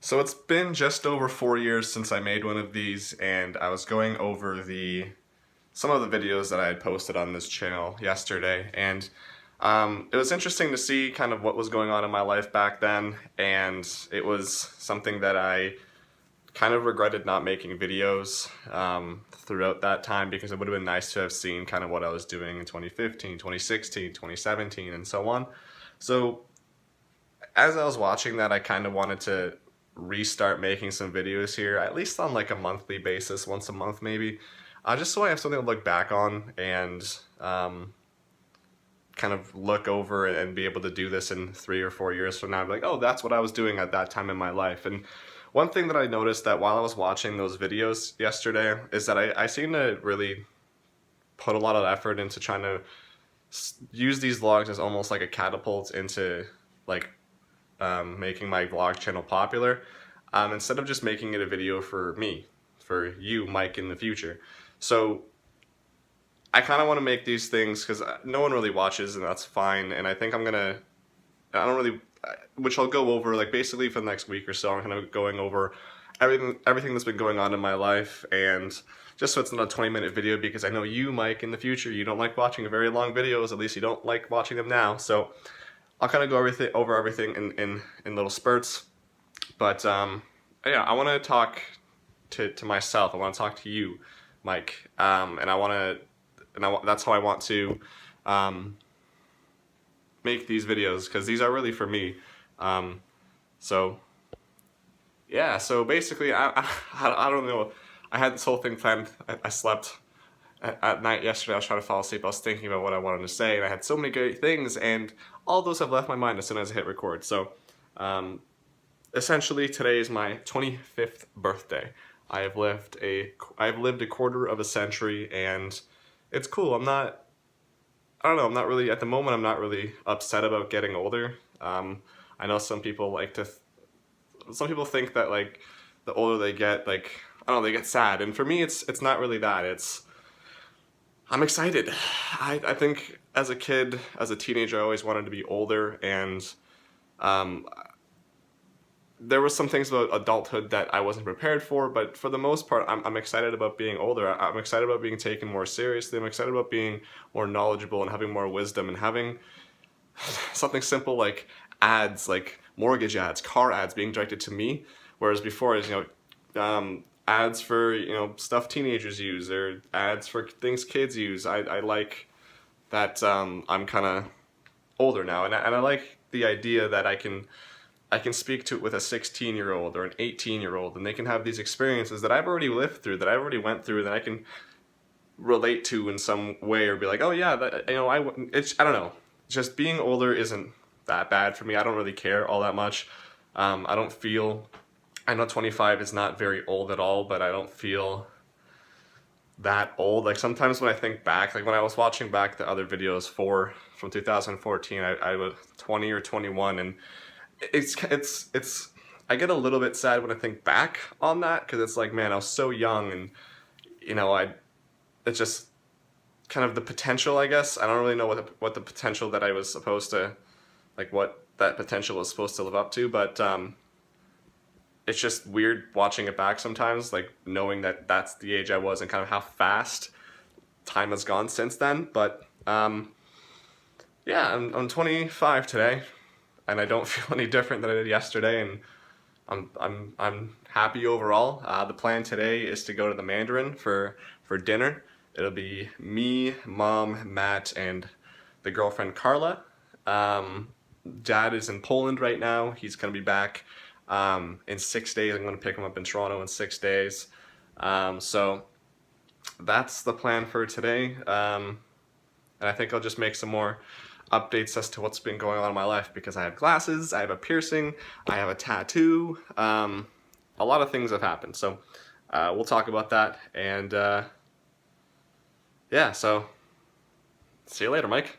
So it's been just over 4 years since I made one of these, and I was going over some of the videos that I had posted on this channel yesterday, and it was interesting to see kind of what was going on in my life back then, and it was something that I kind of regretted not making videos throughout that time, because it would have been nice to have seen kind of what I was doing in 2015, 2016, 2017, and so on. So as I was watching that, I kind of wanted to restart making some videos here, at least on like a monthly basis, once a month maybe, just so I have something to look back on and kind of look over and be able to do this in 3 or 4 years from now. Be like, oh, that's what I was doing at that time in my life. And one thing that I noticed that while I was watching those videos yesterday is that I seem to really put a lot of effort into trying to use these vlogs as almost like a catapult into like making my vlog channel popular, instead of just making it a video for me, for you, Mike, in the future. So I kind of want to make these things because no one really watches, and that's fine. And I think I don't really, which I'll go over like basically for the next week or so. I'm kind of going over everything that's been going on in my life, and just so it's not a 20-minute video, because I know you, Mike, in the future, you don't like watching very long videos. At least you don't like watching them now. So I'll kind of go over everything in little spurts. But yeah, I want to talk to myself. I want to talk to you, Mike, and that's how I want to make these videos, because these are really for me. So yeah, so basically, I don't know. I had this whole thing planned. I slept at night yesterday. I was trying to fall asleep. I was thinking about what I wanted to say, and I had so many great things, and all those have left my mind as soon as I hit record. So essentially, today is my 25th birthday. I have lived a quarter of a century, and it's cool. I don't know, I'm not really, at the moment, I'm not really upset about getting older. I know some people some people think that like the older they get, like, I don't know, they get sad. And for me, it's not really that. I'm excited. I think as a kid, as a teenager, I always wanted to be older, and there were some things about adulthood that I wasn't prepared for, but for the most part, I'm excited about being older. I'm excited about being taken more seriously. I'm excited about being more knowledgeable and having more wisdom, and having something simple like ads, like mortgage ads, car ads being directed to me, whereas before, ads for, stuff teenagers use, or ads for things kids use. I like that I'm kind of older now, and I like the idea that I can speak to it with a 16-year-old or an 18-year-old, and they can have these experiences that I've already lived through, that I already went through, that I can relate to in some way, or be like, oh yeah, that, I don't know. Just being older isn't that bad for me. I don't really care all that much. I know 25 is not very old at all, but I don't feel that old. Like sometimes when I think back, like when I was watching back the other videos from 2014, I was 20 or 21, and I get a little bit sad when I think back on that, because it's like, man, I was so young, and it's just kind of the potential, I guess. I don't really know what the potential that I was supposed to, like what that potential was supposed to live up to, but it's just weird watching it back sometimes, like knowing that that's the age I was, and kind of how fast time has gone since then. But yeah, I'm 25 today, and I don't feel any different than I did yesterday, and I'm happy overall. The plan today is to go to the Mandarin for dinner. It'll be me, Mom, Matt, and the girlfriend Carla. Dad is in Poland right now. He's gonna be back in 6 days. I'm gonna pick him up in Toronto in 6 days. So that's the plan for today. And I think I'll just make some more updates as to what's been going on in my life, because I have glasses, I have a piercing, I have a tattoo, a lot of things have happened. So we'll talk about that, and yeah, so see you later, Mike.